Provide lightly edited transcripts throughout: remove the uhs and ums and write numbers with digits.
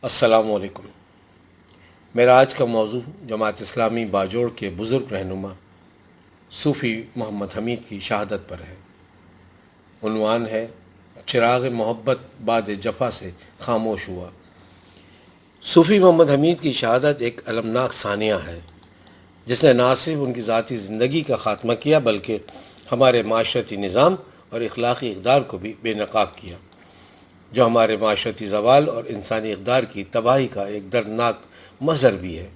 السلام علیکم۔ میرا آج کا موضوع جماعت اسلامی باجوڑ کے بزرگ رہنما صوفی محمد حمید کی شہادت پر ہے۔ عنوان ہے چراغ محبت بعد جفا سے خاموش ہوا۔ صوفی محمد حمید کی شہادت ایک المناک ثانیہ ہے جس نے نہ صرف ان کی ذاتی زندگی کا خاتمہ کیا بلکہ ہمارے معاشرتی نظام اور اخلاقی اقدار کو بھی بے نقاب کیا، جو ہمارے معاشرتی زوال اور انسانی اقدار کی تباہی کا ایک دردناک مظہر بھی ہے۔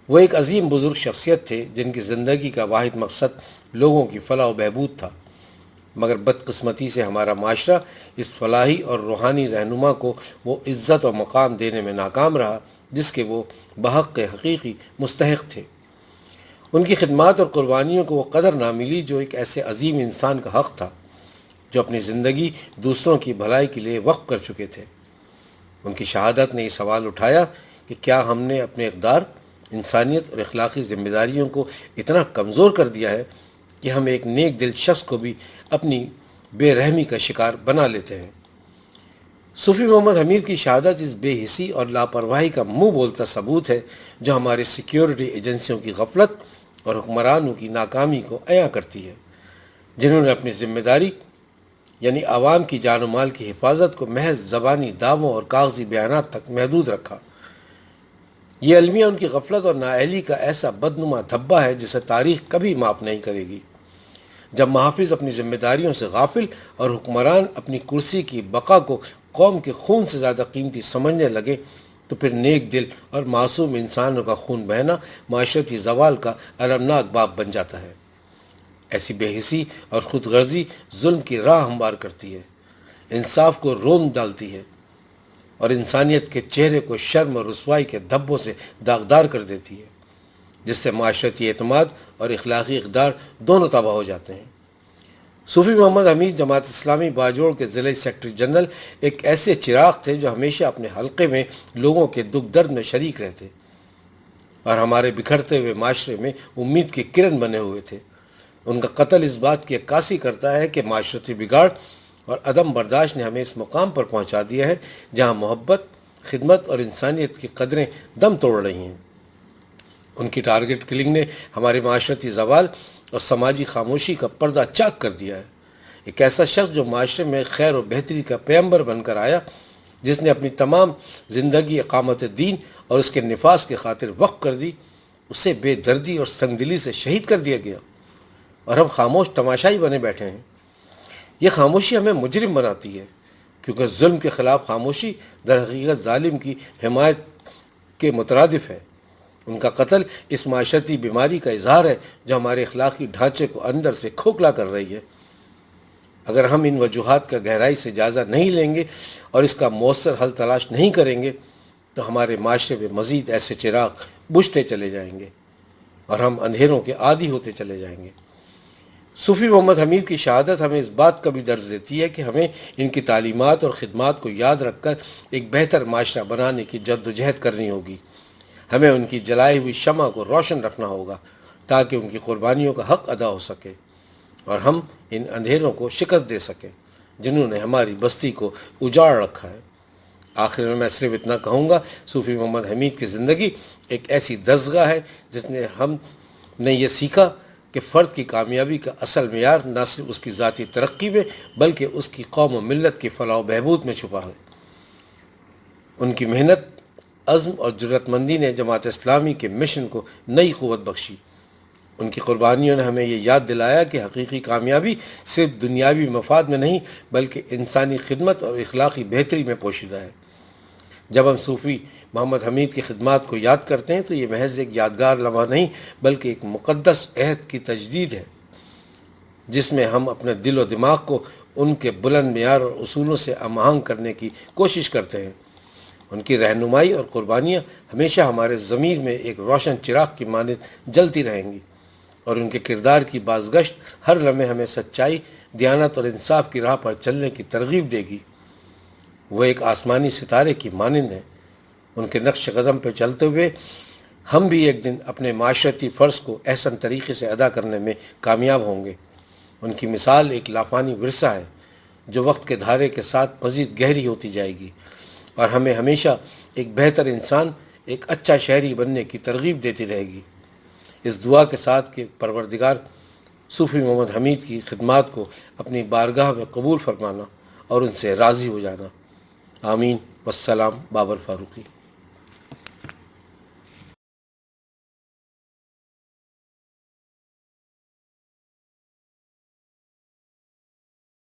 وہ ایک عظیم بزرگ شخصیت تھے جن کی زندگی کا واحد مقصد لوگوں کی فلاح و بہبود تھا، مگر بدقسمتی سے ہمارا معاشرہ اس فلاحی اور روحانی رہنما کو وہ عزت و مقام دینے میں ناکام رہا جس کے وہ بحق حقیقی مستحق تھے۔ ان کی خدمات اور قربانیوں کو وہ قدر نہ ملی جو ایک ایسے عظیم انسان کا حق تھا جو اپنی زندگی دوسروں کی بھلائی کے لیے وقف کر چکے تھے۔ ان کی شہادت نے یہ سوال اٹھایا کہ کیا ہم نے اپنے اقدار، انسانیت اور اخلاقی ذمہ داریوں کو اتنا کمزور کر دیا ہے کہ ہم ایک نیک دل شخص کو بھی اپنی بے رحمی کا شکار بنا لیتے ہیں۔ صوفی محمد حمید کی شہادت اس بے حسی اور لاپرواہی کا منہ بولتا ثبوت ہے جو ہماری سیکیورٹی ایجنسیوں کی غفلت اور حکمرانوں کی ناکامی کو عیاں کرتی ہے، جنہوں نے اپنی ذمہ داری یعنی عوام کی جان و مال کی حفاظت کو محض زبانی دعووں اور کاغذی بیانات تک محدود رکھا۔ یہ المیہ ان کی غفلت اور نااہلی کا ایسا بدنما دھبہ ہے جسے تاریخ کبھی معاف نہیں کرے گی۔ جب محافظ اپنی ذمہ داریوں سے غافل اور حکمران اپنی کرسی کی بقا کو قوم کے خون سے زیادہ قیمتی سمجھنے لگے تو پھر نیک دل اور معصوم انسانوں کا خون بہنا معاشرتی زوال کا المناک باب بن جاتا ہے۔ ایسی بے حسی اور خود غرضی ظلم کی راہ ہموار کرتی ہے، انصاف کو روند ڈالتی ہے اور انسانیت کے چہرے کو شرم اور رسوائی کے دھبوں سے داغدار کر دیتی ہے، جس سے معاشرتی اعتماد اور اخلاقی اقدار دونوں تباہ ہو جاتے ہیں۔ صوفی محمد حمید جماعت اسلامی باجوڑ کے ضلعی سیکرٹری جنرل ایک ایسے چراغ تھے جو ہمیشہ اپنے حلقے میں لوگوں کے دکھ درد میں شریک رہتے اور ہمارے بکھرتے ہوئے معاشرے میں امید کی کرن بنے ہوئے تھے۔ ان کا قتل اس بات کی عکاسی کرتا ہے کہ معاشرتی بگاڑ اور عدم برداشت نے ہمیں اس مقام پر پہنچا دیا ہے جہاں محبت، خدمت اور انسانیت کی قدریں دم توڑ رہی ہیں۔ ان کی ٹارگٹ کلنگ نے ہمارے معاشرتی زوال اور سماجی خاموشی کا پردہ چاک کر دیا ہے۔ ایک ایسا شخص جو معاشرے میں خیر و بہتری کا پیمبر بن کر آیا، جس نے اپنی تمام زندگی اقامت دین اور اس کے نفاذ کی خاطر وقف کر دی، اسے بے دردی اور سنگدلی سے شہید کر دیا گیا اور ہم خاموش تماشائی بنے بیٹھے ہیں۔ یہ خاموشی ہمیں مجرم بناتی ہے کیونکہ ظلم کے خلاف خاموشی در حقیقت ظالم کی حمایت کے مترادف ہے۔ ان کا قتل اس معاشرتی بیماری کا اظہار ہے جو ہمارے اخلاقی ڈھانچے کو اندر سے کھوکھلا کر رہی ہے۔ اگر ہم ان وجوہات کا گہرائی سے جائزہ نہیں لیں گے اور اس کا مؤثر حل تلاش نہیں کریں گے تو ہمارے معاشرے میں مزید ایسے چراغ بجھتے چلے جائیں گے اور ہم اندھیروں کے عادی ہوتے چلے جائیں گے۔ صوفی محمد حمید کی شہادت ہمیں اس بات کا بھی درس دیتی ہے کہ ہمیں ان کی تعلیمات اور خدمات کو یاد رکھ کر ایک بہتر معاشرہ بنانے کی جدوجہد کرنی ہوگی۔ ہمیں ان کی جلائی ہوئی شمع کو روشن رکھنا ہوگا تاکہ ان کی قربانیوں کا حق ادا ہو سکے اور ہم ان اندھیروں کو شکست دے سکیں جنہوں نے ہماری بستی کو اجاڑ رکھا ہے۔ آخر میں صرف اتنا کہوں گا، صوفی محمد حمید کی زندگی ایک ایسی درسگاہ ہے جس نے ہم نے یہ سیکھا کہ فرد کی کامیابی کا اصل معیار نہ صرف اس کی ذاتی ترقی میں بلکہ اس کی قوم و ملت کی فلاح و بہبود میں چھپا ہے۔ ان کی محنت، عزم اور جرات مندی نے جماعت اسلامی کے مشن کو نئی قوت بخشی۔ ان کی قربانیوں نے ہمیں یہ یاد دلایا کہ حقیقی کامیابی صرف دنیاوی مفاد میں نہیں بلکہ انسانی خدمت اور اخلاقی بہتری میں پوشیدہ ہے۔ جب ہم صوفی محمد حمید کی خدمات کو یاد کرتے ہیں تو یہ محض ایک یادگار لمحہ نہیں بلکہ ایک مقدس عہد کی تجدید ہے جس میں ہم اپنے دل و دماغ کو ان کے بلند معیار اور اصولوں سے ہم آہنگ کرنے کی کوشش کرتے ہیں۔ ان کی رہنمائی اور قربانیاں ہمیشہ ہمارے ضمیر میں ایک روشن چراغ کی مانند جلتی رہیں گی اور ان کے کردار کی بازگشت ہر لمحے ہمیں سچائی، دیانت اور انصاف کی راہ پر چلنے کی ترغیب دے گی۔ وہ ایک آسمانی ستارے کی مانند ہیں۔ ان کے نقش قدم پہ چلتے ہوئے ہم بھی ایک دن اپنے معاشرتی فرض کو احسن طریقے سے ادا کرنے میں کامیاب ہوں گے۔ ان کی مثال ایک لافانی ورثہ ہے جو وقت کے دھارے کے ساتھ مزید گہری ہوتی جائے گی اور ہمیں ہمیشہ ایک بہتر انسان، ایک اچھا شہری بننے کی ترغیب دیتی رہے گی۔ اس دعا کے ساتھ کہ پروردگار صوفی محمد حمید کی خدمات کو اپنی بارگاہ میں قبول فرمانا اور ان سے راضی ہو جانا۔ آمین۔ والسلام، بابر فاروقی۔